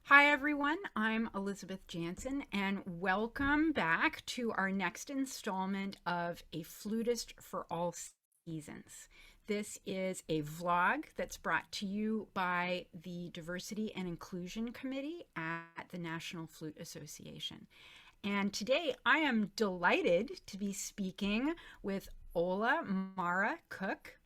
Hi, everyone. I'm Elizabeth Janzen, and welcome back to our next installment of A Flutist for All Seasons. This is a vlog that's brought to you by the Diversity and Inclusion Committee at the National Flute Association. And today I am delighted to be speaking with Ola Marra Cook.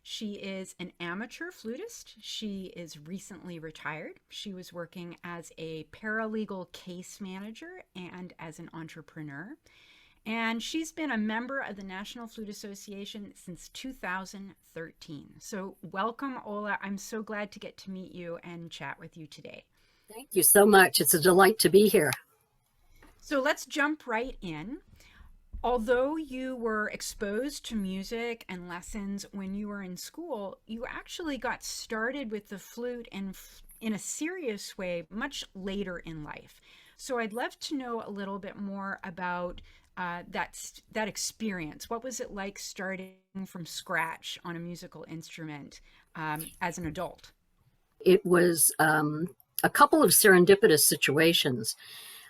She is an amateur flutist. She is recently retired. She was working as a paralegal case manager and as an entrepreneur. And she's been a member of the National Flute Association since 2013. So, welcome, Ola. I'm so glad to get to meet you and chat with you today. Thank you so much. It's a delight to be here. So, let's jump right in. Although you were exposed to music and lessons when you were in school, you actually got started with the flute in a serious way much later in life. So I'd love to know a little bit more about that experience. What was it like starting from scratch on a musical instrument as an adult? It was a couple of serendipitous situations.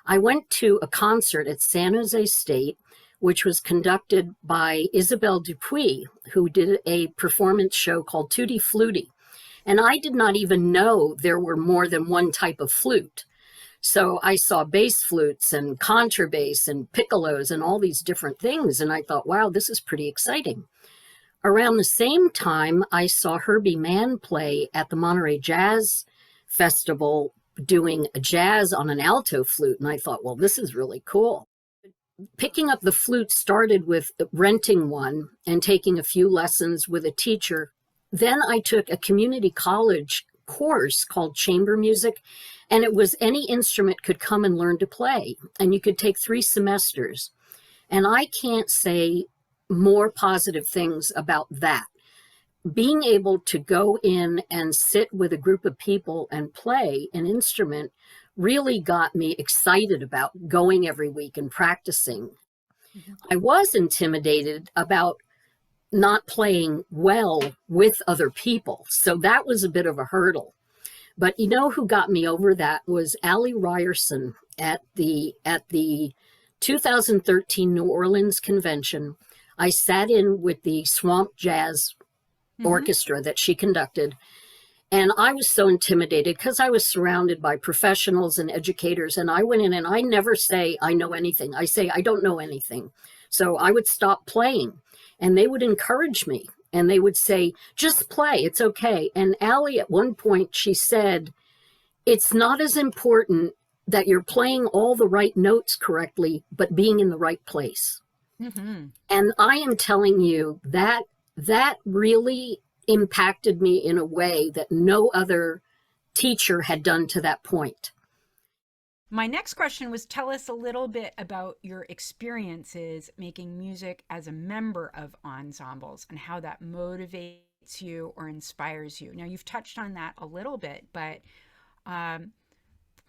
I went to a concert at San Jose State, which was conducted by Isabelle Dupuis, who did a performance show called Tutti Frutti. And I did not even know there were more than one type of flute. So I saw bass flutes and contrabass and piccolos and all these different things. And I thought, wow, this is pretty exciting. Around the same time, I saw Herbie Mann play at the Monterey Jazz Festival doing a jazz on an alto flute. And I thought, well, this is really cool. Picking up the flute started with renting one and taking a few lessons with a teacher. Then I took a community college course called chamber music, and it was any instrument could come and learn to play, and you could take 3 semesters. And I can't say more positive things about that. Being able to go in and sit with a group of people and play an instrument really got me excited about going every week and practicing. Mm-hmm. I was intimidated about not playing well with other people, so that was a bit of a hurdle. But you know who got me over that was Ali Ryerson at the 2013 New Orleans Convention. I sat in with the Swamp Jazz Orchestra that she conducted. And I was so intimidated because I was surrounded by professionals and educators. And I went in and I never say I know anything. I say I don't know anything. So I would stop playing and they would encourage me and they would say, just play. It's okay. And Allie, at one point, she said, it's not as important that you're playing all the right notes correctly, but being in the right place. Mm-hmm. And I am telling you that really impacted me in a way that no other teacher had done to that point. My next question was, tell us a little bit about your experiences making music as a member of ensembles and how that motivates you or inspires you. Now, you've touched on that a little bit, but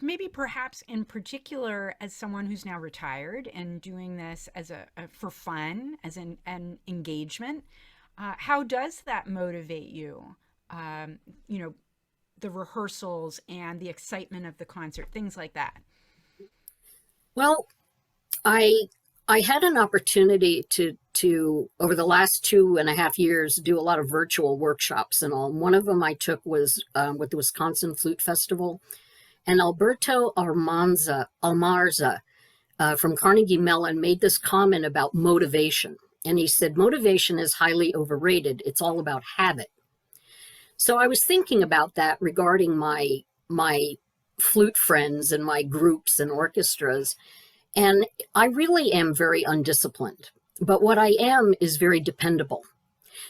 maybe perhaps in particular as someone who's now retired and doing this as for fun, as an engagement, how does that motivate you? The rehearsals and the excitement of the concert, things like that. Well, I had an opportunity to over the last 2.5 years do a lot of virtual workshops and all. One of them I took was with the Wisconsin Flute Festival, and Alberto Almarza from Carnegie Mellon made this comment about motivation. And he said, motivation is highly overrated. It's all about habit. So I was thinking about that regarding my flute friends and my groups and orchestras. And I really am very undisciplined. But what I am is very dependable.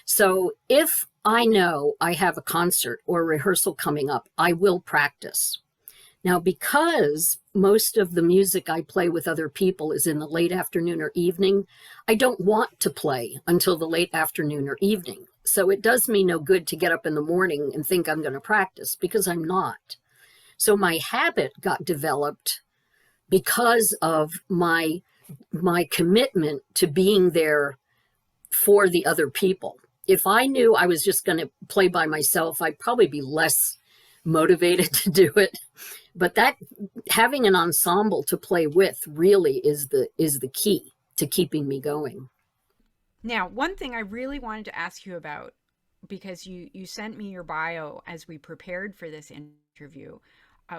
So if I know I have a concert or a rehearsal coming up, I will practice. Now, because most of the music I play with other people is in the late afternoon or evening, I don't want to play until the late afternoon or evening. So it does me no good to get up in the morning and think I'm going to practice because I'm not. So my habit got developed because of my commitment to being there for the other people. If I knew I was just going to play by myself, I'd probably be less motivated to do it. But that having an ensemble to play with really is the key to keeping me going. Now, one thing I really wanted to ask you about, because you sent me your bio as we prepared for this interview,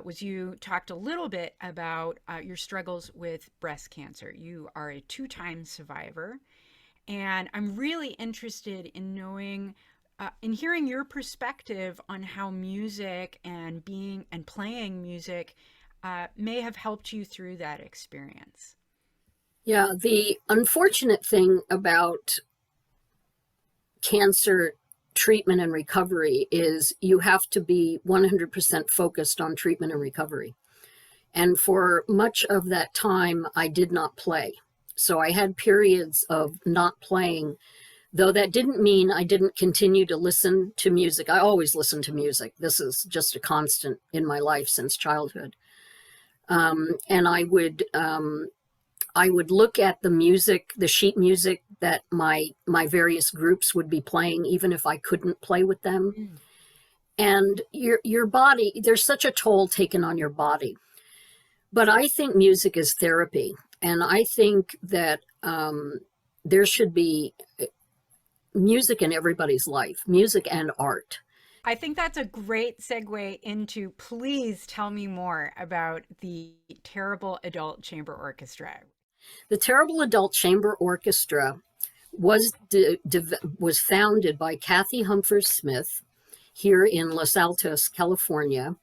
was you talked a little bit about your struggles with breast cancer. You are a 2-time survivor, and I'm really interested in knowing, in hearing your perspective on how music and being and playing music may have helped you through that experience. Yeah, the unfortunate thing about cancer treatment and recovery is you have to be 100% focused on treatment and recovery. And for much of that time, I did not play. So I had periods of not playing, though that didn't mean I didn't continue to listen to music. I always listen to music. This is just a constant in my life since childhood. And I would look at the music, the sheet music that my various groups would be playing, even if I couldn't play with them. Mm. And your body, there's such a toll taken on your body. But I think music is therapy. And I think that there should be music in everybody's life, music and art. I think that's a great segue into, please tell me more about the Terrible Adult Chamber Orchestra. The Terrible Adult Chamber Orchestra was founded by Kathy Humphers Smith here in Los Altos, California,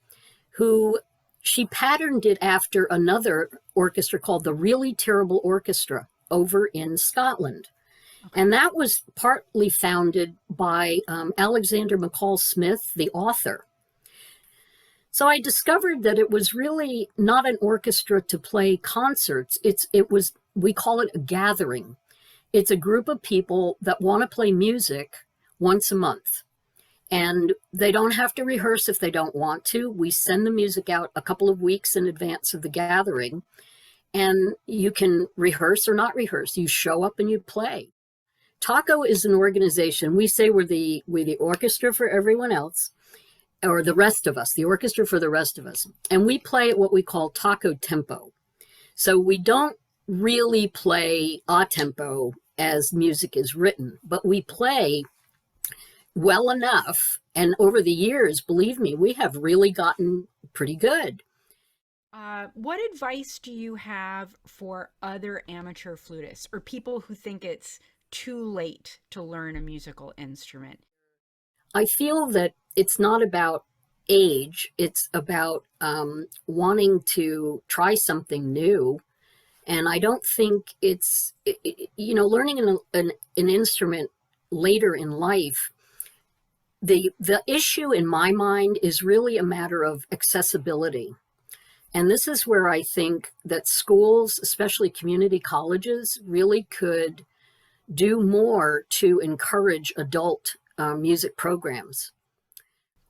who she patterned it after another orchestra called the Really Terrible Orchestra over in Scotland. Okay. And that was partly founded by Alexander McCall Smith, the author. So I discovered that it was really not an orchestra to play concerts. We call it a gathering. It's a group of people that want to play music once a month. And they don't have to rehearse if they don't want to. We send the music out a couple of weeks in advance of the gathering. And you can rehearse or not rehearse. You show up and you play. TACO is an organization. We say we're the orchestra for everyone else, or the rest of us, the orchestra for the rest of us. And we play at what we call TACO tempo. So we don't really play a tempo as music is written, but we play well enough. And over the years, believe me, we have really gotten pretty good. What advice do you have for other amateur flutists or people who think it's too late to learn a musical instrument? I feel that it's not about age. It's about wanting to try something new. And I don't think it's, learning an instrument later in life. The issue in my mind is really a matter of accessibility. And this is where I think that schools, especially community colleges, really could do more to encourage adult music programs.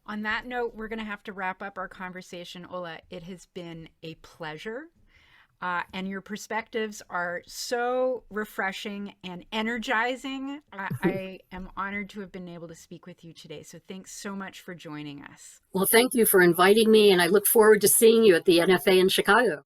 On that note, we're going to have to wrap up our conversation, Ola. It has been a pleasure. And your perspectives are so refreshing and energizing. I am honored to have been able to speak with you today. So thanks so much for joining us. Well, thank you for inviting me, and I look forward to seeing you at the NFA in Chicago.